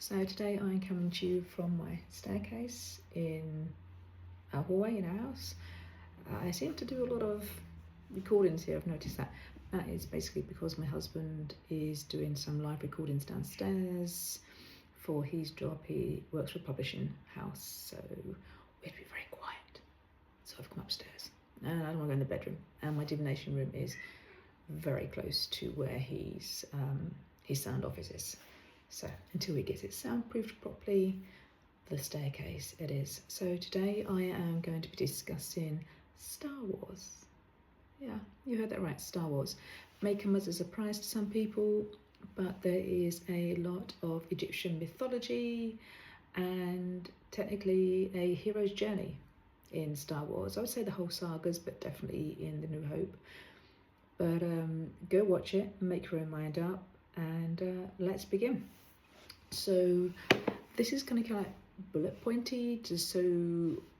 So today I'm coming to you from my staircase in our hallway in our house. I seem to do a lot of recordings here, I've noticed that. That is basically because my husband is doing some live recordings downstairs for his job. He works for a publishing house, so we'd be very quiet. So I've come upstairs and I don't want to go in the bedroom, and my divination room is very close to where his sound office is. So until he gets it soundproofed properly, the staircase it is. So today I am going to be discussing Star Wars. Yeah, you heard that right, Star Wars. May come as a surprise to some people, but there is a lot of Egyptian mythology and technically a hero's journey in Star Wars. I would say the whole sagas, but definitely in The New Hope. But go watch it, make your own mind up, and let's begin. So this is kind of like bullet pointy, just so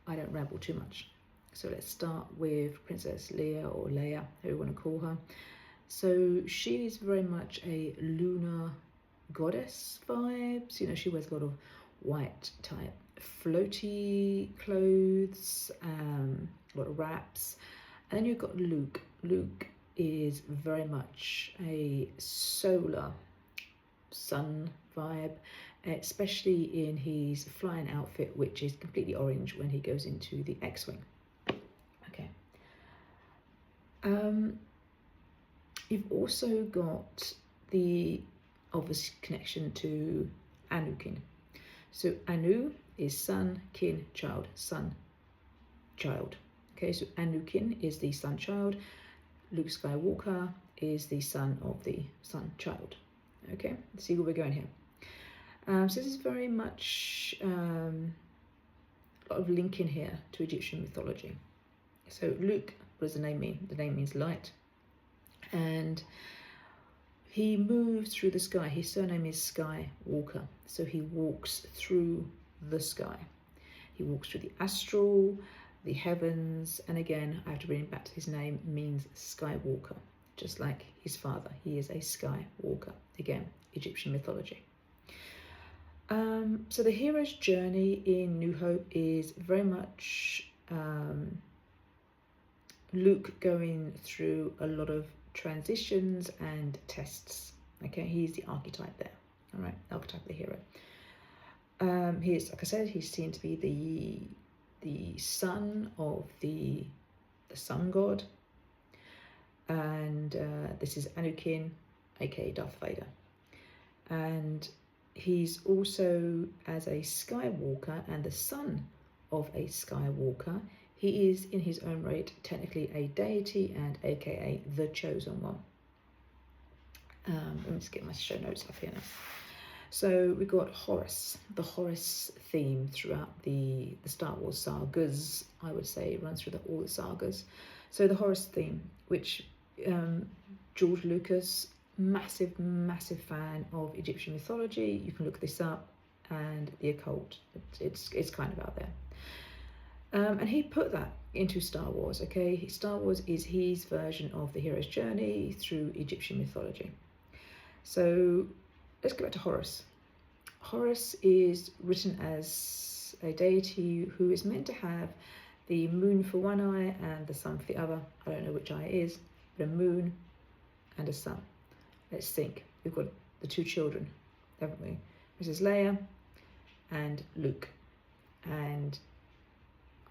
I don't ramble too much. So let's start with Princess Leia, or Leia, who you want to call her. So she is very much a lunar goddess vibes. You know, she wears a lot of white type floaty clothes, a lot of wraps. And then you've got Luke. Luke is very much a solar sun vibe, especially in his flying outfit, which is completely orange when he goes into the X-Wing. Okay. You've also got the obvious connection to Anakin. So Anu is sun, kin, child, sun, child. Okay, so Anakin is the sun child. Luke Skywalker is the son of the sun child. Okay, let's see where we're going here. So this is very much a lot of linking here to Egyptian mythology. So Luke, what does the name mean? The name means light. And he moves through the sky. His surname is Skywalker. So he walks through the sky. He walks through the astral, the heavens, and again, I have to bring it back to his name, means Skywalker, just like his father. He is a Skywalker. Again, Egyptian mythology. So the hero's journey in New Hope is very much Luke going through a lot of transitions and tests. Okay, he's the archetype there. All right, archetype of the hero. He is, like I said, he's seen to be the son of the sun god, and this is Anakin, aka Darth Vader, and he's also, as a Skywalker and the son of a Skywalker, he is in his own right technically a deity and aka the chosen one. Let me just get my show notes up here now. So we've got Horus, the Horus theme throughout the Star Wars sagas. I would say it runs through all the sagas. So the Horus theme, which George Lucas, massive fan of Egyptian mythology. You can look this up, and the occult. It's kind of out there. And he put that into Star Wars. Okay, Star Wars is his version of the hero's journey through Egyptian mythology. So let's go back to Horus. Horus is written as a deity who is meant to have the moon for one eye and the sun for the other. I don't know which eye it is, but a moon and a sun. Let's think. We've got the two children, haven't we? Mrs. Leia and Luke. And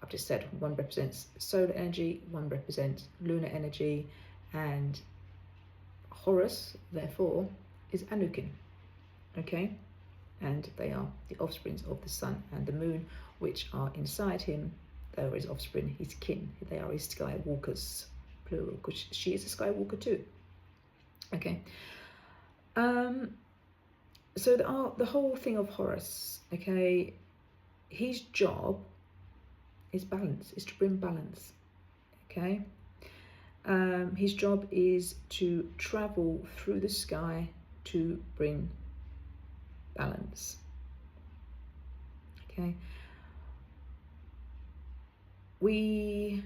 I've just said one represents solar energy, one represents lunar energy, and Horus, therefore, is Anakin. Okay? And they are the offsprings of the sun and the moon, which are inside him. They are his offspring, his kin. They are his Skywalkers, plural, because she is a Skywalker too. Okay. So the whole thing of Horus, okay, his job is balance, is to bring balance. Okay. His job is to travel through the sky to bring balance. Okay. We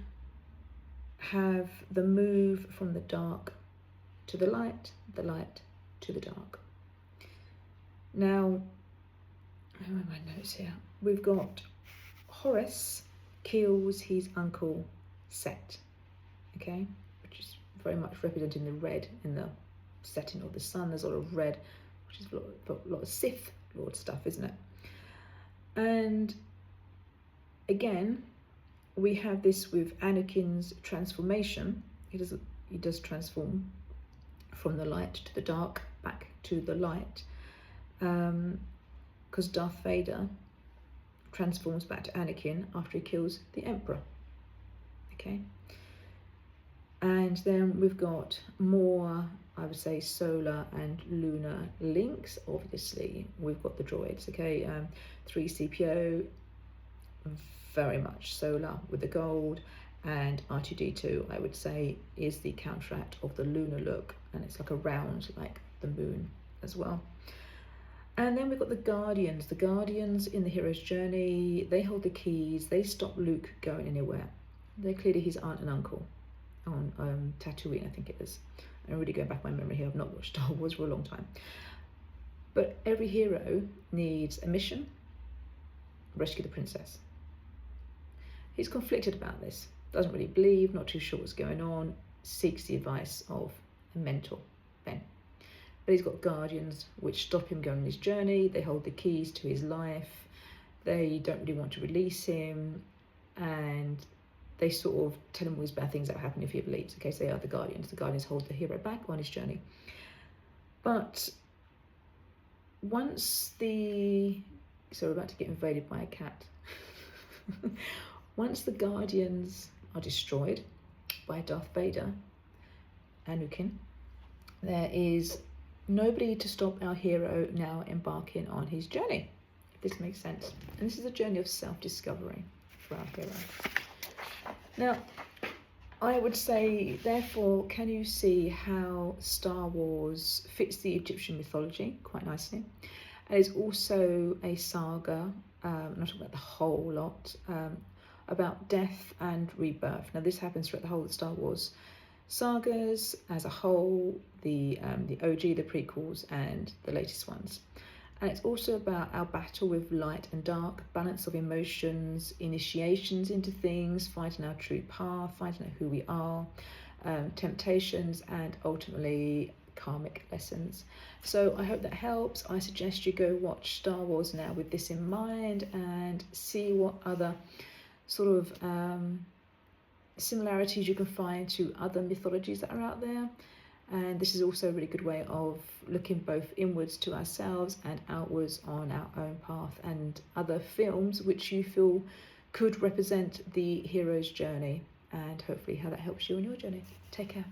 have the move from the dark to the light to the dark. Now, where are my notes here? We've got Horus kills his uncle Set, okay, which is very much representing the red in the setting of the sun. There's a lot of red, which is a lot of Sith Lord stuff, isn't it? And again, we have this with Anakin's transformation. He does transform from the light to the dark, back to the light, because Darth Vader transforms back to Anakin after he kills the Emperor. Okay. And then we've got more, I would say, solar and lunar links. Obviously, we've got the droids, okay, 3CPO, very much solar with the gold, and R2D2, I would say, is the counteract of the lunar look, and it's like a round, like the moon as well. And then we've got the Guardians. The Guardians in the hero's journey, they hold the keys, they stop Luke going anywhere. They're clearly his aunt and uncle on Tatooine, I think it is. I'm really going back my memory here, I've not watched Star Wars for a long time. But every hero needs a mission, rescue the princess. He's conflicted about this, doesn't really believe, not too sure what's going on, seeks the advice of a mentor, Ben. But he's got guardians which stop him going on his journey, they hold the keys to his life, they don't really want to release him, and they sort of tell him all these bad things that happen if he believes. Okay, so they are the Guardians. The Guardians hold the hero back on his journey. But once we're about to get invaded by a cat. Once the Guardians are destroyed by Darth Vader, Anakin, there is nobody to stop our hero now embarking on his journey, if this makes sense. And this is a journey of self-discovery for our hero. Now, I would say, therefore, can you see how Star Wars fits the Egyptian mythology quite nicely? And it's also a saga, I'm not talking about the whole lot, about death and rebirth. Now, this happens throughout the whole of the Star Wars sagas as a whole, the OG, the prequels, and the latest ones. And it's also about our battle with light and dark, balance of emotions, initiations into things, finding our true path, finding out who we are, temptations, and ultimately karmic lessons. So I hope that helps. I suggest you go watch Star Wars now with this in mind and see what other sort of similarities you can find to other mythologies that are out there. And this is also a really good way of looking both inwards to ourselves and outwards on our own path, and other films which you feel could represent the hero's journey, and hopefully how that helps you on your journey. Take care.